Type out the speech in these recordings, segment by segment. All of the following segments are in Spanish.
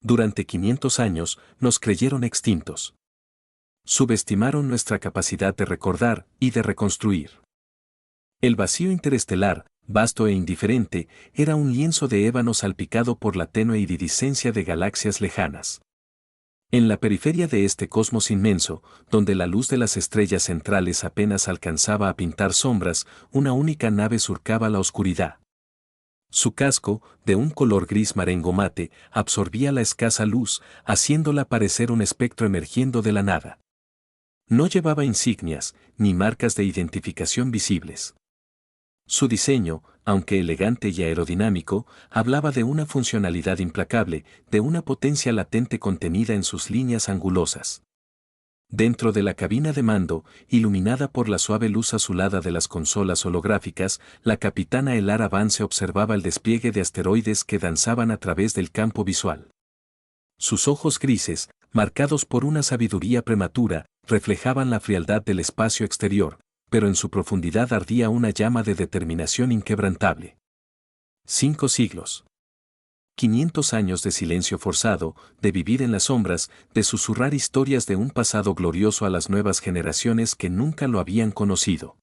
Durante 500 años nos creyeron extintos. Subestimaron nuestra capacidad de recordar y de reconstruir. El vacío interestelar, vasto e indiferente, era un lienzo de ébano salpicado por la tenue iridiscencia de galaxias lejanas. En la periferia de este cosmos inmenso, donde la luz de las estrellas centrales apenas alcanzaba a pintar sombras, una única nave surcaba la oscuridad. Su casco, de un color gris marengo mate, absorbía la escasa luz, haciéndola parecer un espectro emergiendo de la nada. No llevaba insignias, ni marcas de identificación visibles. Su diseño, aunque elegante y aerodinámico, hablaba de una funcionalidad implacable, de una potencia latente contenida en sus líneas angulosas. Dentro de la cabina de mando, iluminada por la suave luz azulada de las consolas holográficas, la capitana Elara Vance observaba el despliegue de asteroides que danzaban a través del campo visual. Sus ojos grises, marcados por una sabiduría prematura, reflejaban la frialdad del espacio exterior, pero en su profundidad ardía una llama de determinación inquebrantable. 5 siglos. 500 años de silencio forzado, de vivir en las sombras, de susurrar historias de un pasado glorioso a las nuevas generaciones que nunca lo habían conocido.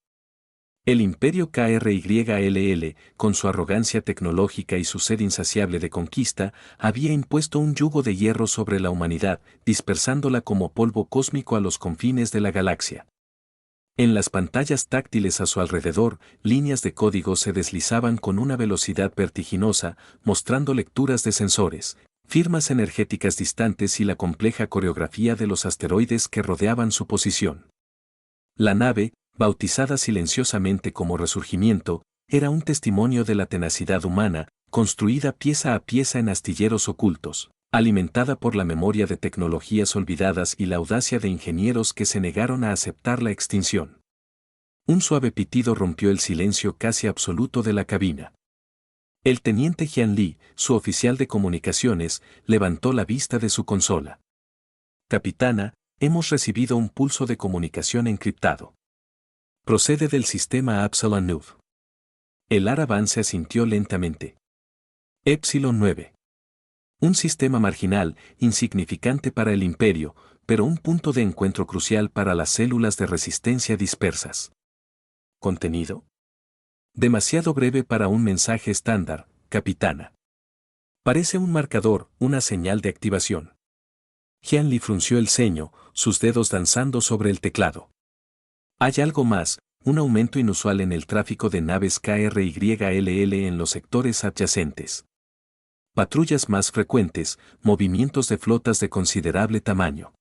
El imperio KRYLL, con su arrogancia tecnológica y su sed insaciable de conquista, había impuesto un yugo de hierro sobre la humanidad, dispersándola como polvo cósmico a los confines de la galaxia. En las pantallas táctiles a su alrededor, líneas de código se deslizaban con una velocidad vertiginosa, mostrando lecturas de sensores, firmas energéticas distantes y la compleja coreografía de los asteroides que rodeaban su posición. La nave, bautizada silenciosamente como Resurgimiento, era un testimonio de la tenacidad humana, construida pieza a pieza en astilleros ocultos, alimentada por la memoria de tecnologías olvidadas y la audacia de ingenieros que se negaron a aceptar la extinción. Un suave pitido rompió el silencio casi absoluto de la cabina. El teniente Jian Li, su oficial de comunicaciones, levantó la vista de su consola. Capitana, hemos recibido un pulso de comunicación encriptado. Procede del sistema Epsilon 9. Elara Vance asintió lentamente. Epsilon 9. Un sistema marginal, insignificante para el imperio, pero un punto de encuentro crucial para las células de resistencia dispersas. ¿Contenido? Demasiado breve para un mensaje estándar, capitana. Parece un marcador, una señal de activación. Jian Li frunció el ceño, sus dedos danzando sobre el teclado. Hay algo más, un aumento inusual en el tráfico de naves KRYLL en los sectores adyacentes. Patrullas más frecuentes, movimientos de flotas de considerable tamaño.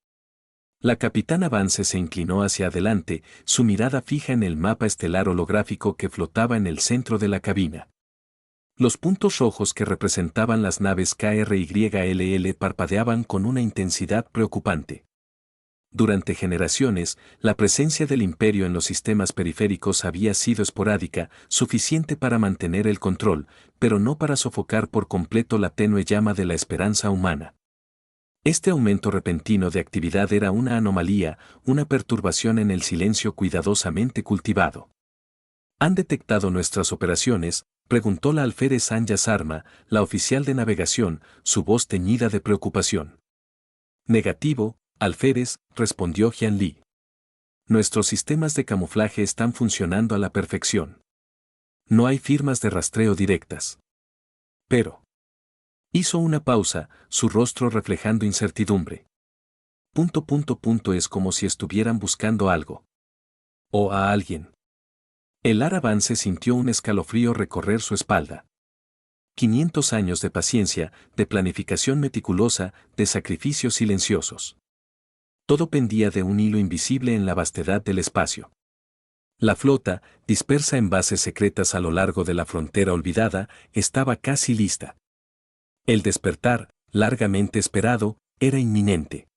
La capitana Vance se inclinó hacia adelante, su mirada fija en el mapa estelar holográfico que flotaba en el centro de la cabina. Los puntos rojos que representaban las naves KRYLL parpadeaban con una intensidad preocupante. Durante generaciones, la presencia del imperio en los sistemas periféricos había sido esporádica, suficiente para mantener el control, pero no para sofocar por completo la tenue llama de la esperanza humana. Este aumento repentino de actividad era una anomalía, una perturbación en el silencio cuidadosamente cultivado. ¿Han detectado nuestras operaciones?, preguntó la alférez Anya Sarma, la oficial de navegación, su voz teñida de preocupación. Negativo, alférez, respondió Jian Li. Nuestros sistemas de camuflaje están funcionando a la perfección. No hay firmas de rastreo directas. Pero. Hizo una pausa, su rostro reflejando incertidumbre. Es como si estuvieran buscando algo. O a alguien. Elara Vance sintió un escalofrío recorrer su espalda. 500 años de paciencia, de planificación meticulosa, de sacrificios silenciosos. Todo pendía de un hilo invisible en la vastedad del espacio. La flota, dispersa en bases secretas a lo largo de la frontera olvidada, estaba casi lista. El despertar, largamente esperado, era inminente.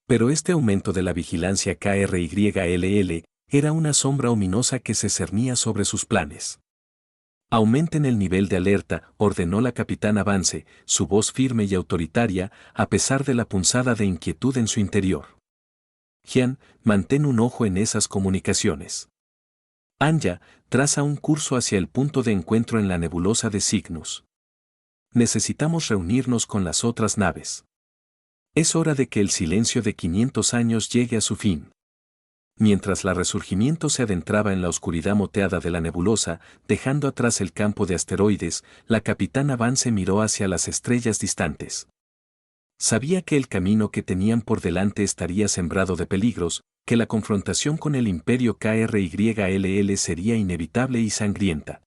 Pero este aumento de la vigilancia KRYLL era una sombra ominosa que se cernía sobre sus planes. Aumenten el nivel de alerta, ordenó la capitana Vance, su voz firme y autoritaria, a pesar de la punzada de inquietud en su interior. Jian, mantén un ojo en esas comunicaciones. Anya, traza un curso hacia el punto de encuentro en la nebulosa de Cygnus. necesitamos reunirnos con las otras naves. Es hora de que el silencio de 500 años llegue a su fin. Mientras la Resurgimiento se adentraba en la oscuridad moteada de la nebulosa, dejando atrás el campo de asteroides, la capitana Vance miró hacia las estrellas distantes. Sabía que el camino que tenían por delante estaría sembrado de peligros, que la confrontación con el Imperio KRYLL sería inevitable y sangrienta.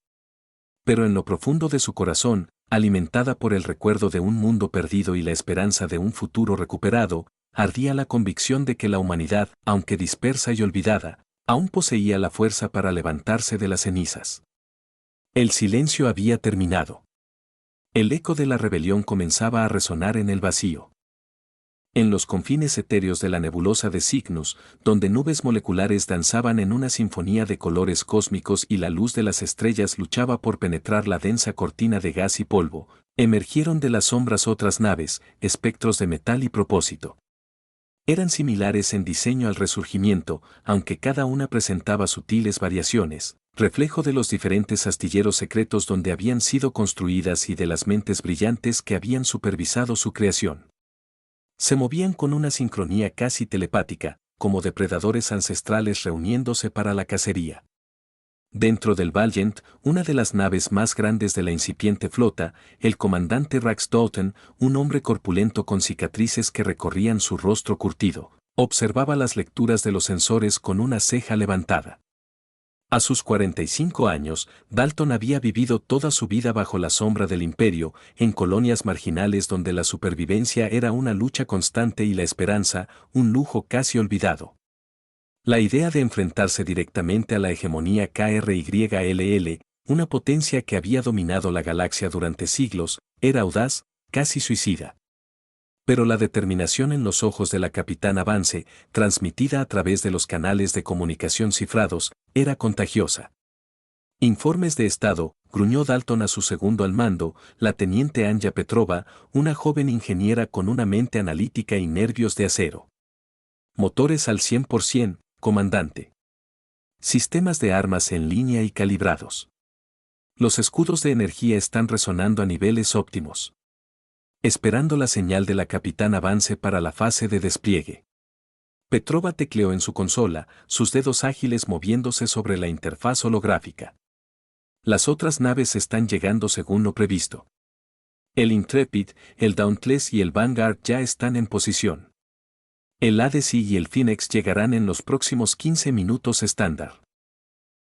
Pero en lo profundo de su corazón, alimentada por el recuerdo de un mundo perdido y la esperanza de un futuro recuperado, ardía la convicción de que la humanidad, aunque dispersa y olvidada, aún poseía la fuerza para levantarse de las cenizas. El silencio había terminado. El eco de la rebelión comenzaba a resonar en el vacío. En los confines etéreos de la nebulosa de Cygnus, donde nubes moleculares danzaban en una sinfonía de colores cósmicos y la luz de las estrellas luchaba por penetrar la densa cortina de gas y polvo, emergieron de las sombras otras naves, espectros de metal y propósito. Eran similares en diseño al Resurgimiento, aunque cada una presentaba sutiles variaciones, reflejo de los diferentes astilleros secretos donde habían sido construidas y de las mentes brillantes que habían supervisado su creación. Se movían con una sincronía casi telepática, como depredadores ancestrales reuniéndose para la cacería. Dentro del Valiant, una de las naves más grandes de la incipiente flota, el comandante Rax Dalton, un hombre corpulento con cicatrices que recorrían su rostro curtido, observaba las lecturas de los sensores con una ceja levantada. A sus 45 años, Dalton había vivido toda su vida bajo la sombra del Imperio, en colonias marginales donde la supervivencia era una lucha constante y la esperanza, un lujo casi olvidado. La idea de enfrentarse directamente a la hegemonía KRYLL, una potencia que había dominado la galaxia durante siglos, era audaz, casi suicida. Pero la determinación en los ojos de la capitana Vance, transmitida a través de los canales de comunicación cifrados, era contagiosa. Informes de estado, gruñó Dalton a su segundo al mando, la teniente Anja Petrova, una joven ingeniera con una mente analítica y nervios de acero. Motores al 100%, comandante. Sistemas de armas en línea y calibrados. Los escudos de energía están resonando a niveles óptimos. Esperando la señal de la capitana Vance para la fase de despliegue. Petrova tecleó en su consola, sus dedos ágiles moviéndose sobre la interfaz holográfica. Las otras naves están llegando según lo previsto. El Intrepid, el Dauntless y el Vanguard ya están en posición. El Hades y el Phoenix llegarán en los próximos 15 minutos estándar.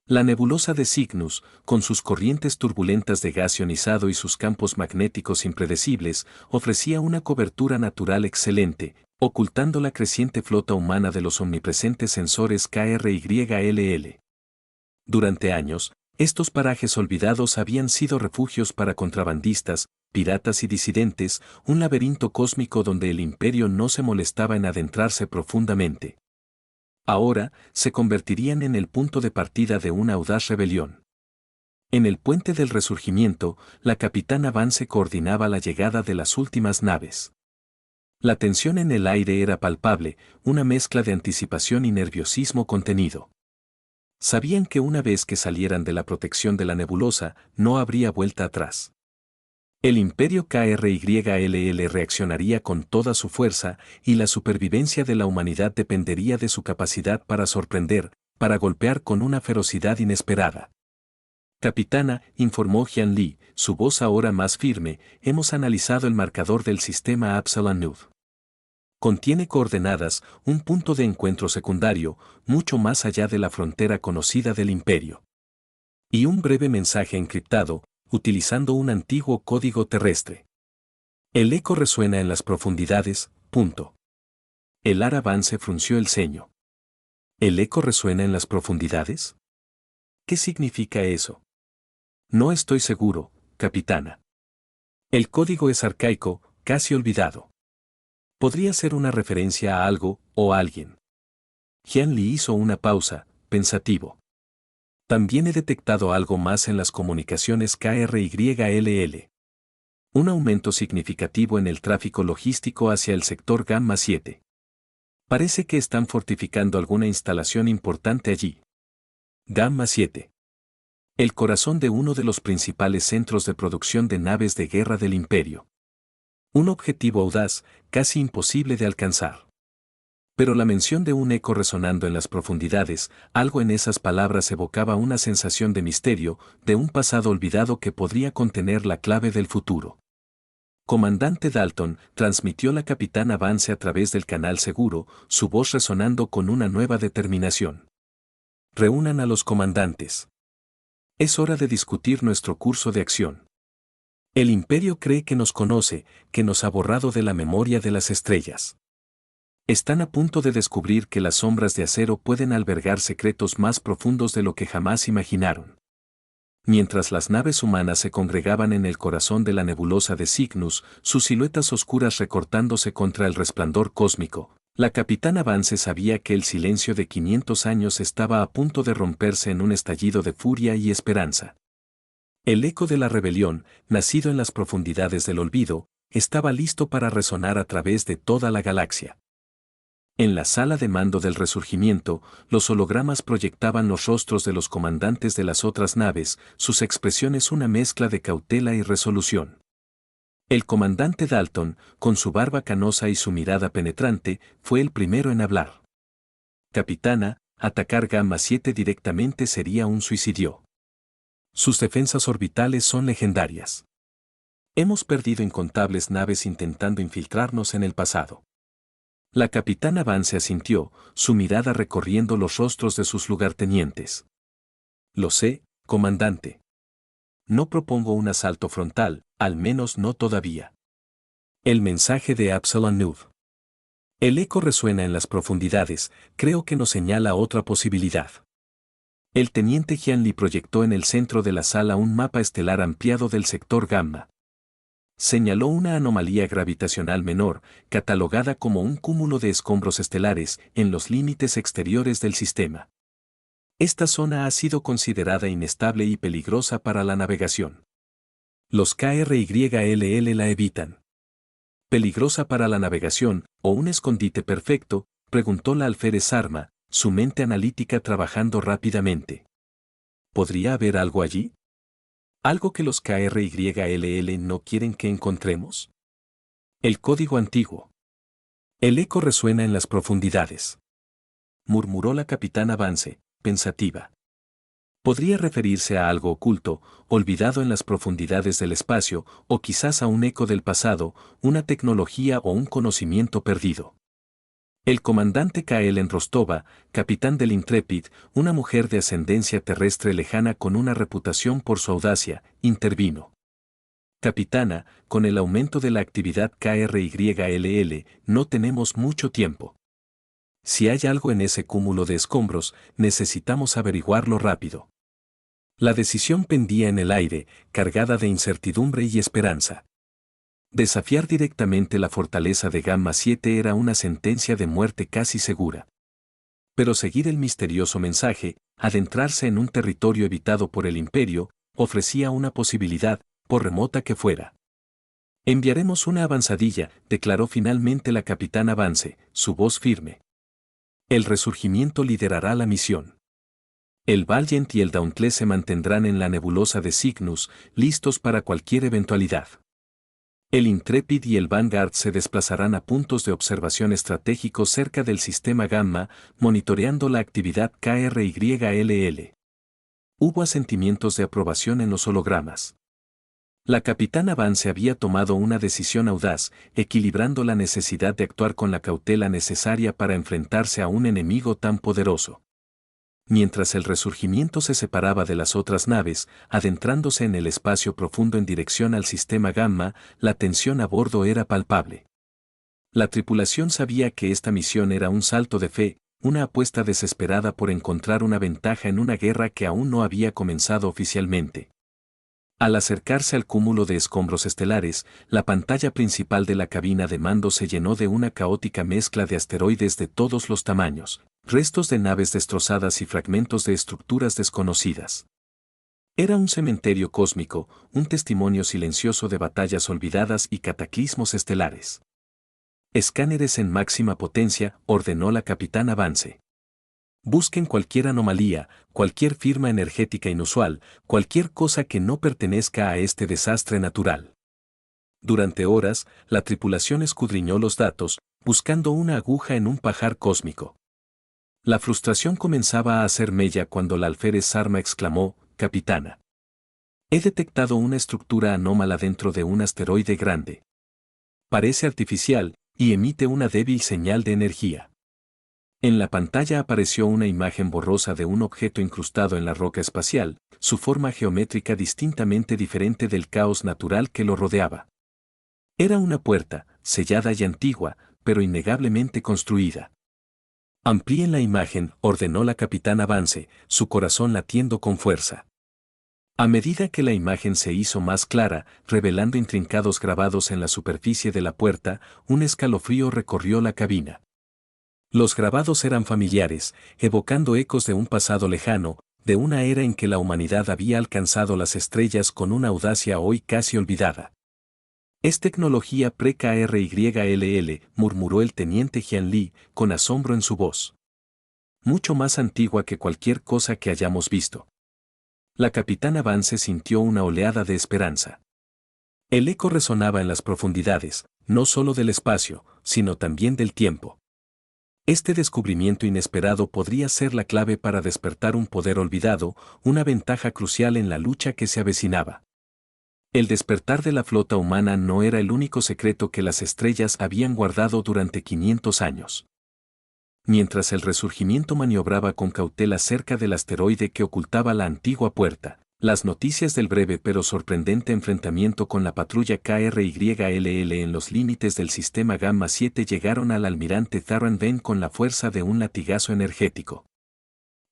La nebulosa de Cygnus, con sus corrientes turbulentas de gas ionizado y sus campos magnéticos impredecibles, ofrecía una cobertura natural excelente, ocultando la creciente flota humana de los omnipresentes sensores KRYLL. Durante años, estos parajes olvidados habían sido refugios para contrabandistas, piratas y disidentes, un laberinto cósmico donde el Imperio no se molestaba en adentrarse profundamente. Ahora, se convertirían en el punto de partida de una audaz rebelión. En el puente del Resurgimiento, la capitana Vance coordinaba la llegada de las últimas naves. La tensión en el aire era palpable, una mezcla de anticipación y nerviosismo contenido. Sabían que una vez que salieran de la protección de la nebulosa, no habría vuelta atrás. El Imperio KRYLL reaccionaría con toda su fuerza, y la supervivencia de la humanidad dependería de su capacidad para sorprender, para golpear con una ferocidad inesperada. Capitana, informó Jian Li, su voz ahora más firme, hemos analizado el marcador del sistema Absalon Nud. Contiene coordenadas, un punto de encuentro secundario, mucho más allá de la frontera conocida del Imperio. Y un breve mensaje encriptado, utilizando un antiguo código terrestre. El eco resuena en las profundidades, punto. El Ara Vance frunció el ceño. ¿El eco resuena en las profundidades? ¿Qué significa eso? No estoy seguro, capitana. El código es arcaico, casi olvidado. Podría ser una referencia a algo, o a alguien. Jian Li hizo una pausa, pensativo. También he detectado algo más en las comunicaciones KRYLL. Un aumento significativo en el tráfico logístico hacia el sector Gamma 7. Parece que están fortificando alguna instalación importante allí. Gamma 7. el corazón de uno de los principales centros de producción de naves de guerra del Imperio. Un objetivo audaz, casi imposible de alcanzar. Pero la mención de un eco resonando en las profundidades, algo en esas palabras evocaba una sensación de misterio, de un pasado olvidado que podría contener la clave del futuro. Comandante Dalton, transmitió la capitana Vance a través del canal seguro, su voz resonando con una nueva determinación. Reúnan a los comandantes. Es hora de discutir nuestro curso de acción. El Imperio cree que nos conoce, que nos ha borrado de la memoria de las estrellas. Están a punto de descubrir que las sombras de acero pueden albergar secretos más profundos de lo que jamás imaginaron. Mientras las naves humanas se congregaban en el corazón de la nebulosa de Cygnus, sus siluetas oscuras recortándose contra el resplandor cósmico, la capitana Vance sabía que el silencio de 500 años estaba a punto de romperse en un estallido de furia y esperanza. El eco de la rebelión, nacido en las profundidades del olvido, estaba listo para resonar a través de toda la galaxia. En la sala de mando del resurgimiento, los hologramas proyectaban los rostros de los comandantes de las otras naves, sus expresiones una mezcla de cautela y resolución. El comandante Dalton, con su barba canosa y su mirada penetrante, fue el primero en hablar. Capitana, atacar Gamma 7 directamente sería un suicidio. Sus defensas orbitales son legendarias. Hemos perdido incontables naves intentando infiltrarnos en el pasado. La capitana Vance asintió, su mirada recorriendo los rostros de sus lugartenientes. Lo sé, comandante. No propongo un asalto frontal, al menos no todavía. El mensaje de Absalom Nuv. El eco resuena en las profundidades, creo que nos señala otra posibilidad. El teniente Gianli proyectó en el centro de la sala un mapa estelar ampliado del sector Gamma. Señaló una anomalía gravitacional menor, catalogada como un cúmulo de escombros estelares en los límites exteriores del sistema. Esta zona ha sido considerada inestable y peligrosa para la navegación. Los KRYLL la evitan. ¿Peligrosa para la navegación, o un escondite perfecto?, preguntó la alférez Arma, su mente analítica trabajando rápidamente. ¿Podría haber algo allí? ¿Algo que los KRYLL no quieren que encontremos? El código antiguo. El eco resuena en las profundidades. Murmuró la capitana Vance, pensativa. Podría referirse a algo oculto, olvidado en las profundidades del espacio, o quizás a un eco del pasado, una tecnología o un conocimiento perdido. El comandante Kaelen Rostova, capitán del Intrepid, una mujer de ascendencia terrestre lejana con una reputación por su audacia, intervino. Capitana, con el aumento de la actividad KRYLL, no tenemos mucho tiempo. Si hay algo en ese cúmulo de escombros, necesitamos averiguarlo rápido. La decisión pendía en el aire, cargada de incertidumbre y esperanza. Desafiar directamente la fortaleza de Gamma 7 era una sentencia de muerte casi segura. Pero seguir el misterioso mensaje, adentrarse en un territorio evitado por el Imperio, ofrecía una posibilidad, por remota que fuera. Enviaremos una avanzadilla, declaró finalmente la capitana Vance, su voz firme. El resurgimiento liderará la misión. El Valiant y el Dauntless se mantendrán en la nebulosa de Cygnus, listos para cualquier eventualidad. El Intrepid y el Vanguard se desplazarán a puntos de observación estratégicos cerca del sistema Gamma, monitoreando la actividad KRYLL. Hubo asentimientos de aprobación en los hologramas. La capitana Vance había tomado una decisión audaz, equilibrando la necesidad de actuar con la cautela necesaria para enfrentarse a un enemigo tan poderoso. Mientras el resurgimiento se separaba de las otras naves, adentrándose en el espacio profundo en dirección al sistema Gamma, la tensión a bordo era palpable. La tripulación sabía que esta misión era un salto de fe, una apuesta desesperada por encontrar una ventaja en una guerra que aún no había comenzado oficialmente. Al acercarse al cúmulo de escombros estelares, la pantalla principal de la cabina de mando se llenó de una caótica mezcla de asteroides de todos los tamaños, restos de naves destrozadas y fragmentos de estructuras desconocidas. Era un cementerio cósmico, un testimonio silencioso de batallas olvidadas y cataclismos estelares. Escáneres en máxima potencia, ordenó la capitana Vance. Busquen cualquier anomalía, cualquier firma energética inusual, cualquier cosa que no pertenezca a este desastre natural. Durante horas, la tripulación escudriñó los datos, buscando una aguja en un pajar cósmico. La frustración comenzaba a hacer mella cuando la alférez Sarma exclamó: «Capitana, he detectado una estructura anómala dentro de un asteroide grande. Parece artificial y emite una débil señal de energía». En la pantalla apareció una imagen borrosa de un objeto incrustado en la roca espacial, su forma geométrica distintamente diferente del caos natural que lo rodeaba. Era una puerta, sellada y antigua, pero innegablemente construida. «Amplíen la imagen», ordenó la capitana Vance, su corazón latiendo con fuerza. A medida que la imagen se hizo más clara, revelando intrincados grabados en la superficie de la puerta, un escalofrío recorrió la cabina. Los grabados eran familiares, evocando ecos de un pasado lejano, de una era en que la humanidad había alcanzado las estrellas con una audacia hoy casi olvidada. «Es tecnología pre-KRYLL», murmuró el teniente Jian Li, con asombro en su voz. «Mucho más antigua que cualquier cosa que hayamos visto». La capitana Vance sintió una oleada de esperanza. El eco resonaba en las profundidades, no solo del espacio, sino también del tiempo. Este descubrimiento inesperado podría ser la clave para despertar un poder olvidado, una ventaja crucial en la lucha que se avecinaba. El despertar de la flota humana no era el único secreto que las estrellas habían guardado durante 500 años. Mientras el resurgimiento maniobraba con cautela cerca del asteroide que ocultaba la antigua puerta, las noticias del breve pero sorprendente enfrentamiento con la patrulla KRYLL en los límites del sistema Gamma 7 llegaron al almirante Tharran Vane con la fuerza de un latigazo energético.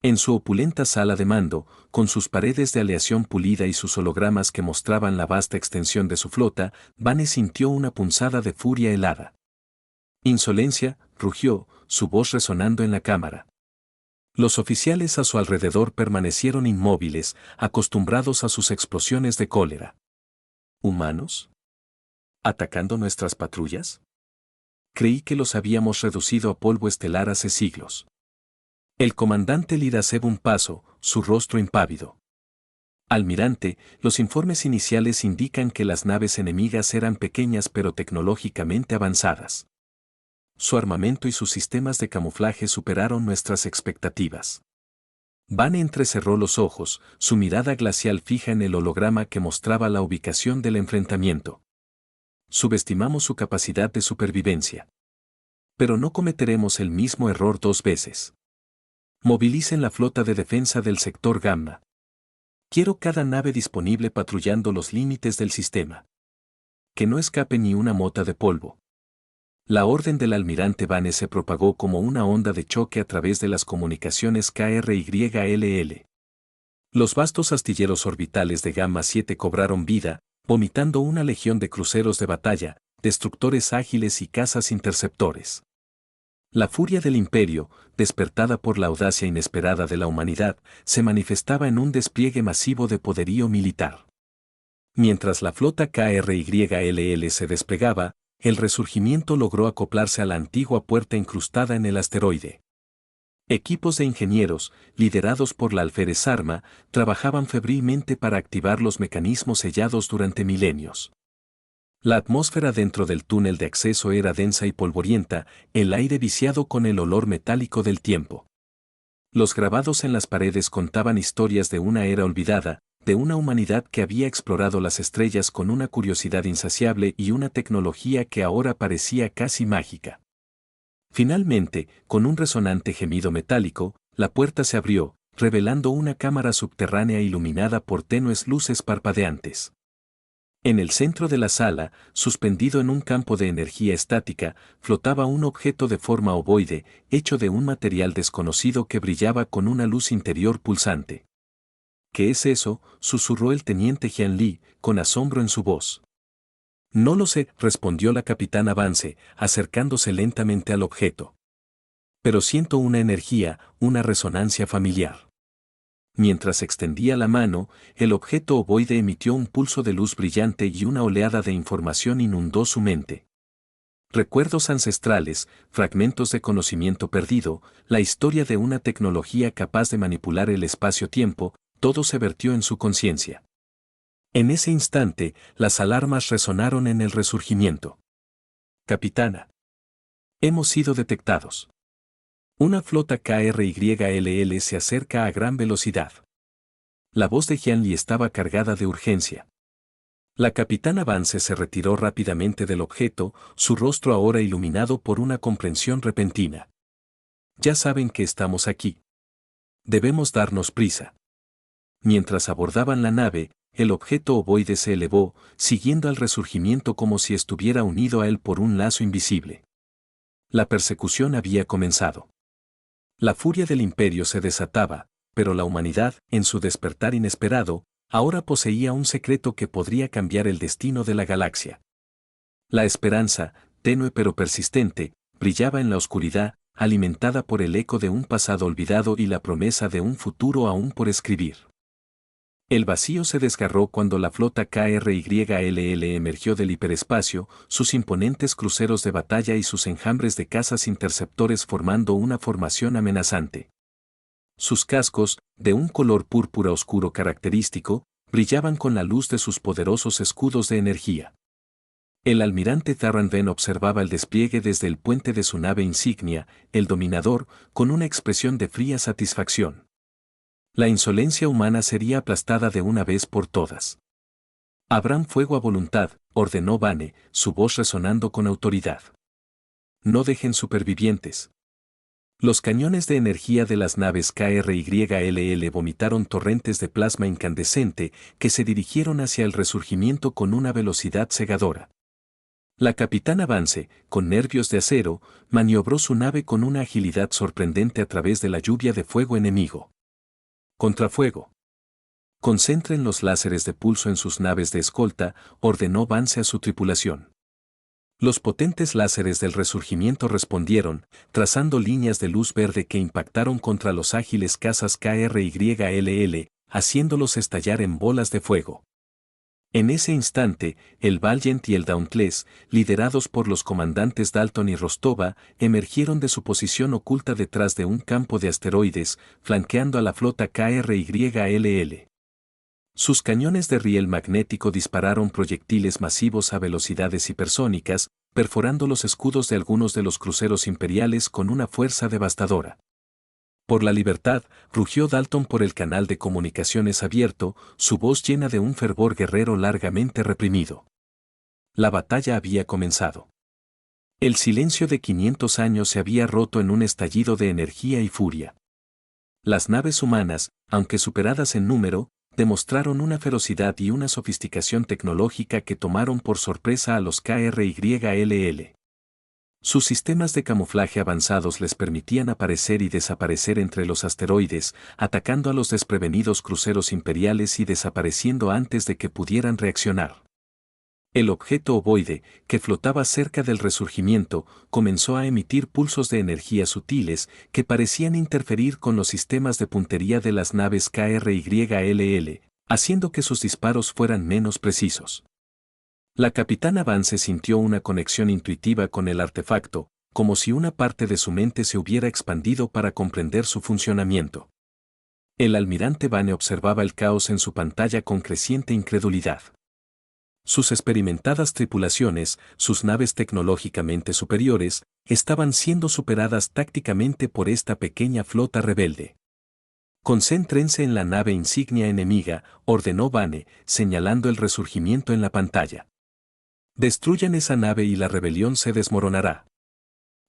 En su opulenta sala de mando, con sus paredes de aleación pulida y sus hologramas que mostraban la vasta extensión de su flota, Vane sintió una punzada de furia helada. «Insolencia», rugió, su voz resonando en la cámara. Los oficiales a su alrededor permanecieron inmóviles, acostumbrados a sus explosiones de cólera. «¿Humanos? ¿Atacando nuestras patrullas? Creí que los habíamos reducido a polvo estelar hace siglos». El comandante Lira cebó un paso, su rostro impávido. «Almirante, los informes iniciales indican que las naves enemigas eran pequeñas pero tecnológicamente avanzadas. Su armamento y sus sistemas de camuflaje superaron nuestras expectativas». Vane entrecerró los ojos, su mirada glacial fija en el holograma que mostraba la ubicación del enfrentamiento. «Subestimamos su capacidad de supervivencia. Pero no cometeremos el mismo error 2 veces. Movilicen la flota de defensa del sector Gamma. Quiero cada nave disponible patrullando los límites del sistema. Que no escape ni una mota de polvo». La orden del almirante Vane se propagó como una onda de choque a través de las comunicaciones KRYLL. Los vastos astilleros orbitales de Gamma 7 cobraron vida, vomitando una legión de cruceros de batalla, destructores ágiles y cazas interceptores. La furia del imperio, despertada por la audacia inesperada de la humanidad, se manifestaba en un despliegue masivo de poderío militar. Mientras la flota KRYLL se desplegaba, el resurgimiento logró acoplarse a la antigua puerta incrustada en el asteroide. Equipos de ingenieros, liderados por la alférez Sarma, trabajaban febrilmente para activar los mecanismos sellados durante milenios. La atmósfera dentro del túnel de acceso era densa y polvorienta, el aire viciado con el olor metálico del tiempo. Los grabados en las paredes contaban historias de una era olvidada, de una humanidad que había explorado las estrellas con una curiosidad insaciable y una tecnología que ahora parecía casi mágica. Finalmente, con un resonante gemido metálico, la puerta se abrió, revelando una cámara subterránea iluminada por tenues luces parpadeantes. En el centro de la sala, suspendido en un campo de energía estática, flotaba un objeto de forma ovoide, hecho de un material desconocido que brillaba con una luz interior pulsante. «¿Qué es eso?», susurró el teniente Jian Li, con asombro en su voz. «No lo sé», respondió la capitana Vance, acercándose lentamente al objeto. «Pero siento una energía, una resonancia familiar». Mientras extendía la mano, el objeto ovoide emitió un pulso de luz brillante y una oleada de información inundó su mente. Recuerdos ancestrales, fragmentos de conocimiento perdido, la historia de una tecnología capaz de manipular el espacio-tiempo, todo se vertió en su conciencia. En ese instante, las alarmas resonaron en el resurgimiento. Capitana. Hemos sido detectados. Una flota KRYLL se acerca a gran velocidad. La voz de Jian Li estaba cargada de urgencia. La capitana Vance se retiró rápidamente del objeto, su rostro ahora iluminado por una comprensión repentina. Ya saben que estamos aquí. Debemos darnos prisa. Mientras abordaban la nave, el objeto ovoide se elevó, siguiendo al resurgimiento como si estuviera unido a él por un lazo invisible. La persecución había comenzado. La furia del imperio se desataba, pero la humanidad, en su despertar inesperado, ahora poseía un secreto que podría cambiar el destino de la galaxia. La esperanza, tenue pero persistente, brillaba en la oscuridad, alimentada por el eco de un pasado olvidado y la promesa de un futuro aún por escribir. El vacío se desgarró cuando la flota KRYLL emergió del hiperespacio, sus imponentes cruceros de batalla y sus enjambres de cazas interceptores formando una formación amenazante. Sus cascos, de un color púrpura oscuro característico, brillaban con la luz de sus poderosos escudos de energía. El almirante Tarran Ven observaba el despliegue desde el puente de su nave insignia, el Dominador, con una expresión de fría satisfacción. La insolencia humana sería aplastada de una vez por todas. Abran fuego a voluntad, ordenó Vane, su voz resonando con autoridad. No dejen supervivientes. Los cañones de energía de las naves KRYLL vomitaron torrentes de plasma incandescente que se dirigieron hacia el resurgimiento con una velocidad cegadora. La capitana Vance, con nervios de acero, maniobró su nave con una agilidad sorprendente a través de la lluvia de fuego enemigo. Contrafuego. Concentren los láseres de pulso en sus naves de escolta, ordenó Vance a su tripulación. Los potentes láseres del resurgimiento respondieron, trazando líneas de luz verde que impactaron contra los ágiles cazas KRYLL, haciéndolos estallar en bolas de fuego. En ese instante, el Valiant y el Dauntless, liderados por los comandantes Dalton y Rostova, emergieron de su posición oculta detrás de un campo de asteroides, flanqueando a la flota KRYLL. Sus cañones de riel magnético dispararon proyectiles masivos a velocidades hipersónicas, perforando los escudos de algunos de los cruceros imperiales con una fuerza devastadora. Por la libertad, rugió Dalton por el canal de comunicaciones abierto, su voz llena de un fervor guerrero largamente reprimido. La batalla había comenzado. El silencio de 500 años se había roto en un estallido de energía y furia. Las naves humanas, aunque superadas en número, demostraron una ferocidad y una sofisticación tecnológica que tomaron por sorpresa a los KRYLL. Sus sistemas de camuflaje avanzados les permitían aparecer y desaparecer entre los asteroides, atacando a los desprevenidos cruceros imperiales y desapareciendo antes de que pudieran reaccionar. El objeto ovoide, que flotaba cerca del resurgimiento, comenzó a emitir pulsos de energía sutiles que parecían interferir con los sistemas de puntería de las naves KRYLL, haciendo que sus disparos fueran menos precisos. La capitana Vance sintió una conexión intuitiva con el artefacto, como si una parte de su mente se hubiera expandido para comprender su funcionamiento. El almirante Vane observaba el caos en su pantalla con creciente incredulidad. Sus experimentadas tripulaciones, sus naves tecnológicamente superiores, estaban siendo superadas tácticamente por esta pequeña flota rebelde. Concéntrense en la nave insignia enemiga, ordenó Vane, señalando el resurgimiento en la pantalla. Destruyan esa nave y la rebelión se desmoronará.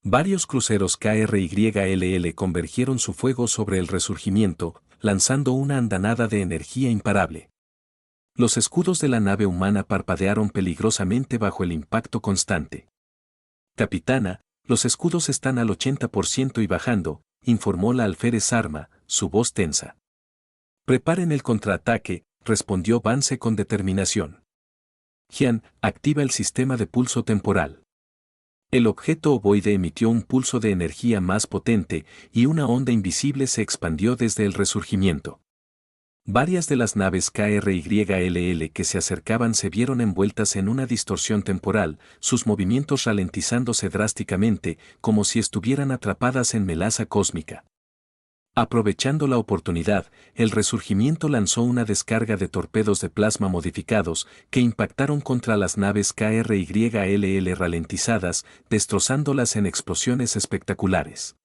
Varios cruceros KRYLL convergieron su fuego sobre el resurgimiento, lanzando una andanada de energía imparable. Los escudos de la nave humana parpadearon peligrosamente bajo el impacto constante. Capitana, los escudos están al 80% y bajando, informó la alférez Arma, su voz tensa. Preparen el contraataque, respondió Vance con determinación. Jian, activa el sistema de pulso temporal. El objeto ovoide emitió un pulso de energía más potente y una onda invisible se expandió desde el resurgimiento. Varias de las naves KRYLL que se acercaban se vieron envueltas en una distorsión temporal, sus movimientos ralentizándose drásticamente, como si estuvieran atrapadas en melaza cósmica. Aprovechando la oportunidad, el resurgimiento lanzó una descarga de torpedos de plasma modificados que impactaron contra las naves KRYLL ralentizadas, destrozándolas en explosiones espectaculares.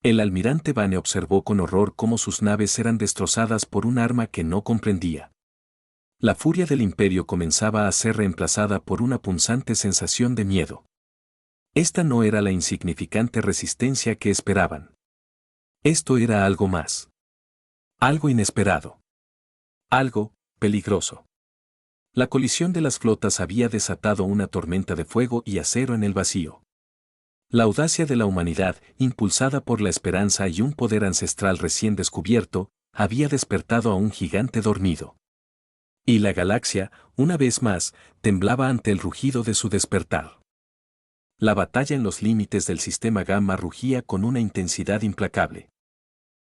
El almirante Vane observó con horror cómo sus naves eran destrozadas por un arma que no comprendía. La furia del imperio comenzaba a ser reemplazada por una punzante sensación de miedo. Esta no era la insignificante resistencia que esperaban. Esto era algo más. Algo inesperado. Algo peligroso. La colisión de las flotas había desatado una tormenta de fuego y acero en el vacío. La audacia de la humanidad, impulsada por la esperanza y un poder ancestral recién descubierto, había despertado a un gigante dormido. Y la galaxia, una vez más, temblaba ante el rugido de su despertar. La batalla en los límites del sistema Gamma rugía con una intensidad implacable.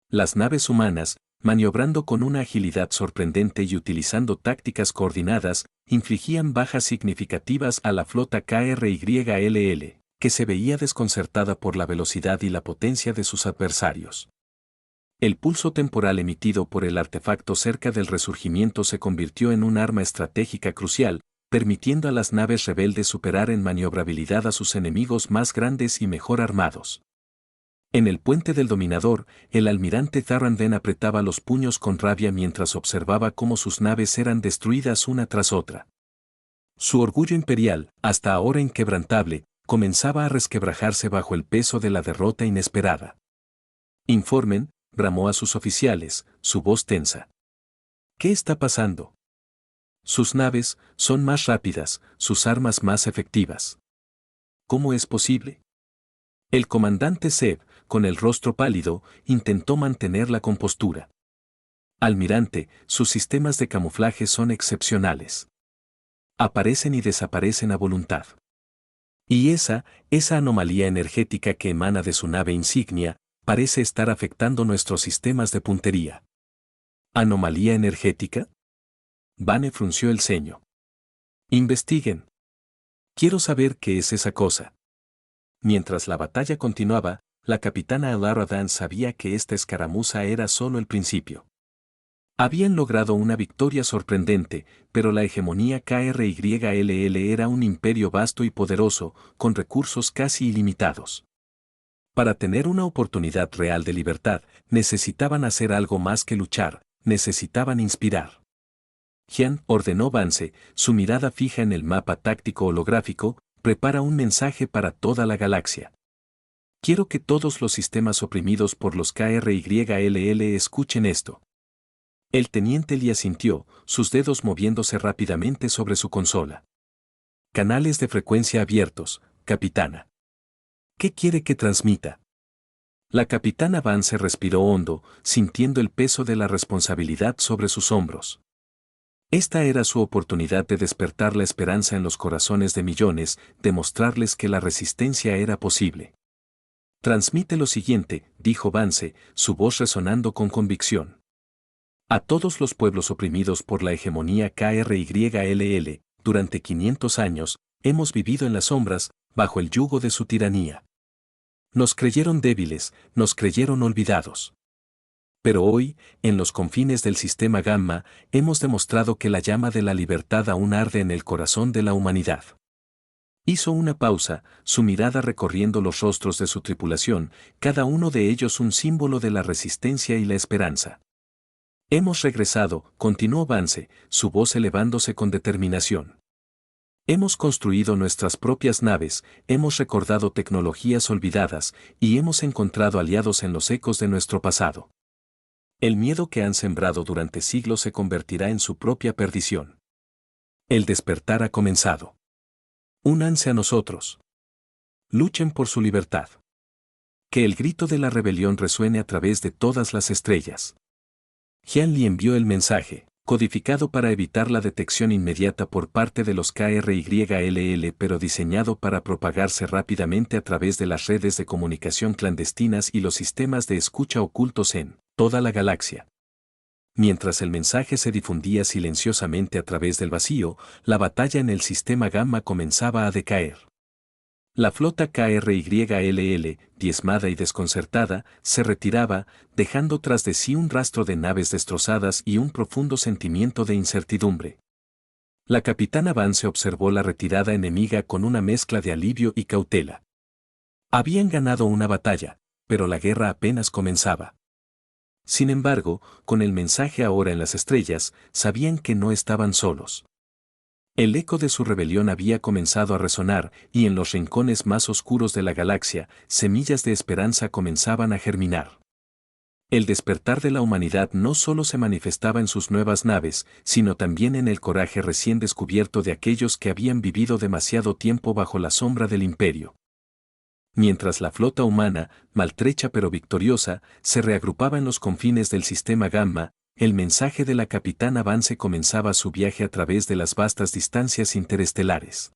Las naves humanas, maniobrando con una agilidad sorprendente y utilizando tácticas coordinadas, infligían bajas significativas a la flota KRYLL, que se veía desconcertada por la velocidad y la potencia de sus adversarios. El pulso temporal emitido por el artefacto cerca del resurgimiento se convirtió en un arma estratégica crucial, permitiendo a las naves rebeldes superar en maniobrabilidad a sus enemigos más grandes y mejor armados. En el puente del Dominador, el almirante Zaranden apretaba los puños con rabia mientras observaba cómo sus naves eran destruidas una tras otra. Su orgullo imperial, hasta ahora inquebrantable, comenzaba a resquebrajarse bajo el peso de la derrota inesperada. Informen, bramó a sus oficiales, su voz tensa. ¿Qué está pasando? Sus naves son más rápidas, sus armas más efectivas. ¿Cómo es posible? El comandante Zeb, con el rostro pálido, intentó mantener la compostura. Almirante, sus sistemas de camuflaje son excepcionales. Aparecen y desaparecen a voluntad. Y esa anomalía energética que emana de su nave insignia, parece estar afectando nuestros sistemas de puntería. ¿Anomalía energética? Vane frunció el ceño. Investiguen. Quiero saber qué es esa cosa. Mientras la batalla continuaba, la capitana Elara Dan sabía que esta escaramuza era solo el principio. Habían logrado una victoria sorprendente, pero la hegemonía KRYLL era un imperio vasto y poderoso, con recursos casi ilimitados. Para tener una oportunidad real de libertad, necesitaban hacer algo más que luchar, necesitaban inspirar. Jian ordenó Vance, su mirada fija en el mapa táctico holográfico, prepara un mensaje para toda la galaxia. Quiero que todos los sistemas oprimidos por los KRYLL escuchen esto. El teniente Lee asintió, sus dedos moviéndose rápidamente sobre su consola. Canales de frecuencia abiertos, capitana. ¿Qué quiere que transmita? La capitana Vance respiró hondo, sintiendo el peso de la responsabilidad sobre sus hombros. Esta era su oportunidad de despertar la esperanza en los corazones de millones, de mostrarles que la resistencia era posible. Transmite lo siguiente, dijo Vance, su voz resonando con convicción. A todos los pueblos oprimidos por la hegemonía KRYLL, durante 500 años, hemos vivido en las sombras, bajo el yugo de su tiranía. Nos creyeron débiles, nos creyeron olvidados. Pero hoy, en los confines del sistema Gamma, hemos demostrado que la llama de la libertad aún arde en el corazón de la humanidad. Hizo una pausa, su mirada recorriendo los rostros de su tripulación, cada uno de ellos un símbolo de la resistencia y la esperanza. Hemos regresado, continuó Vance, su voz elevándose con determinación. Hemos construido nuestras propias naves, hemos recordado tecnologías olvidadas, y hemos encontrado aliados en los ecos de nuestro pasado. El miedo que han sembrado durante siglos se convertirá en su propia perdición. El despertar ha comenzado. Únanse a nosotros. Luchen por su libertad. Que el grito de la rebelión resuene a través de todas las estrellas. Jian Li envió el mensaje, codificado para evitar la detección inmediata por parte de los KRYLL pero diseñado para propagarse rápidamente a través de las redes de comunicación clandestinas y los sistemas de escucha ocultos en toda la galaxia. Mientras el mensaje se difundía silenciosamente a través del vacío, la batalla en el sistema Gamma comenzaba a decaer. La flota KRYLL, diezmada y desconcertada, se retiraba, dejando tras de sí un rastro de naves destrozadas y un profundo sentimiento de incertidumbre. La capitana Vance observó la retirada enemiga con una mezcla de alivio y cautela. Habían ganado una batalla, pero la guerra apenas comenzaba. Sin embargo, con el mensaje ahora en las estrellas, sabían que no estaban solos. El eco de su rebelión había comenzado a resonar, y en los rincones más oscuros de la galaxia, semillas de esperanza comenzaban a germinar. El despertar de la humanidad no solo se manifestaba en sus nuevas naves, sino también en el coraje recién descubierto de aquellos que habían vivido demasiado tiempo bajo la sombra del imperio. Mientras la flota humana, maltrecha pero victoriosa, se reagrupaba en los confines del sistema Gamma, el mensaje de la capitana Vance comenzaba su viaje a través de las vastas distancias interestelares.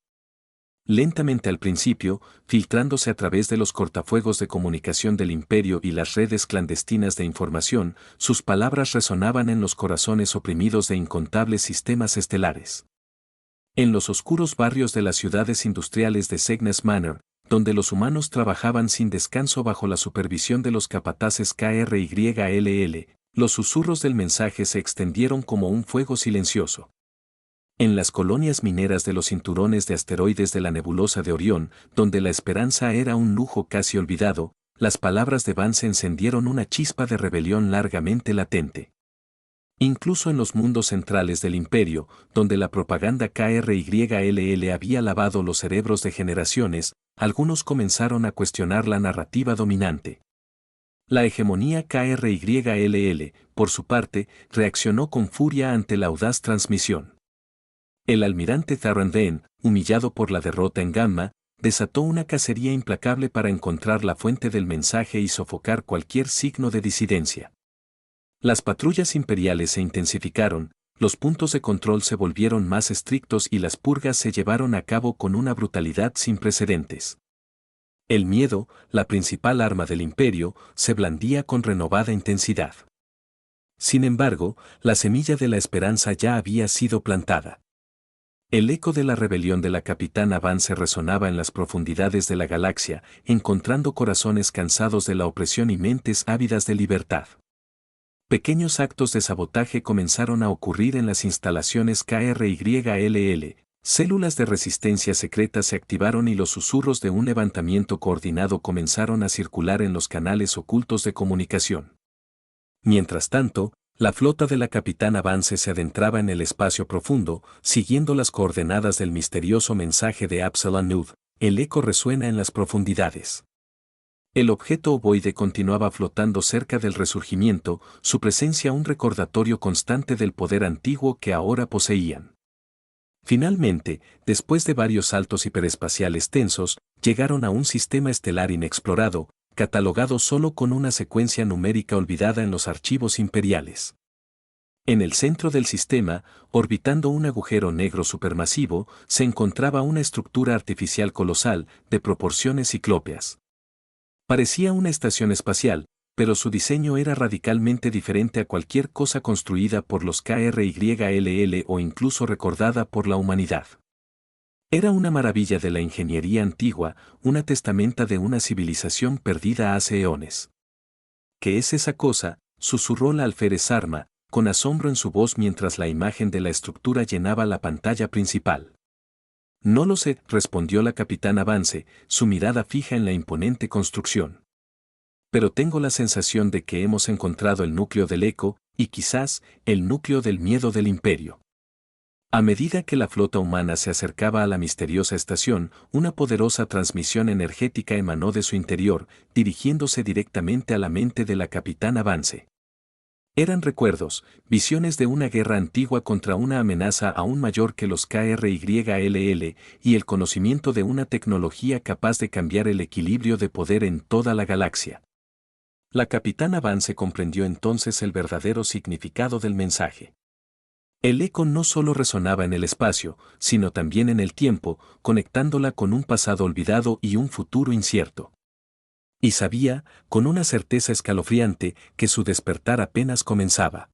Lentamente al principio, filtrándose a través de los cortafuegos de comunicación del imperio y las redes clandestinas de información, sus palabras resonaban en los corazones oprimidos de incontables sistemas estelares. En los oscuros barrios de las ciudades industriales de Cygnus Manor, donde los humanos trabajaban sin descanso bajo la supervisión de los capataces KRYLL, los susurros del mensaje se extendieron como un fuego silencioso. En las colonias mineras de los cinturones de asteroides de la nebulosa de Orión, donde la esperanza era un lujo casi olvidado, las palabras de Vance encendieron una chispa de rebelión largamente latente. Incluso en los mundos centrales del imperio, donde la propaganda KRYLL había lavado los cerebros de generaciones, algunos comenzaron a cuestionar la narrativa dominante. La hegemonía KRYLL, por su parte, reaccionó con furia ante la audaz transmisión. El almirante Theron Dane, humillado por la derrota en Gamma, desató una cacería implacable para encontrar la fuente del mensaje y sofocar cualquier signo de disidencia. Las patrullas imperiales se intensificaron, los puntos de control se volvieron más estrictos y las purgas se llevaron a cabo con una brutalidad sin precedentes. El miedo, la principal arma del imperio, se blandía con renovada intensidad. Sin embargo, la semilla de la esperanza ya había sido plantada. El eco de la rebelión de la capitana Vance resonaba en las profundidades de la galaxia, encontrando corazones cansados de la opresión y mentes ávidas de libertad. Pequeños actos de sabotaje comenzaron a ocurrir en las instalaciones KRYLL, células de resistencia secreta se activaron y los susurros de un levantamiento coordinado comenzaron a circular en los canales ocultos de comunicación. Mientras tanto, la flota de la capitana Vance se adentraba en el espacio profundo, siguiendo las coordenadas del misterioso mensaje de Absalom Nud. El eco resuena en las profundidades. El objeto ovoide continuaba flotando cerca del resurgimiento, su presencia un recordatorio constante del poder antiguo que ahora poseían. Finalmente, después de varios saltos hiperespaciales tensos, llegaron a un sistema estelar inexplorado, catalogado solo con una secuencia numérica olvidada en los archivos imperiales. En el centro del sistema, orbitando un agujero negro supermasivo, se encontraba una estructura artificial colosal, de proporciones ciclópeas. Parecía una estación espacial, pero su diseño era radicalmente diferente a cualquier cosa construida por los KRYLL o incluso recordada por la humanidad. Era una maravilla de la ingeniería antigua, una testamenta de una civilización perdida hace eones. ¿Qué es esa cosa?, susurró la alférez Arma, con asombro en su voz mientras la imagen de la estructura llenaba la pantalla principal. No lo sé, respondió la capitana Vance, su mirada fija en la imponente construcción. Pero tengo la sensación de que hemos encontrado el núcleo del eco, y quizás, el núcleo del miedo del imperio. A medida que la flota humana se acercaba a la misteriosa estación, una poderosa transmisión energética emanó de su interior, dirigiéndose directamente a la mente de la capitana Vance. Eran recuerdos, visiones de una guerra antigua contra una amenaza aún mayor que los KRYLL, y el conocimiento de una tecnología capaz de cambiar el equilibrio de poder en toda la galaxia. La capitana Vance comprendió entonces el verdadero significado del mensaje. El eco no solo resonaba en el espacio, sino también en el tiempo, conectándola con un pasado olvidado y un futuro incierto. Y sabía, con una certeza escalofriante, que su despertar apenas comenzaba.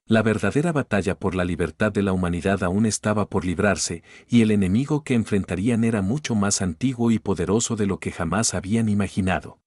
La verdadera batalla por la libertad de la humanidad aún estaba por librarse, y el enemigo que enfrentarían era mucho más antiguo y poderoso de lo que jamás habían imaginado.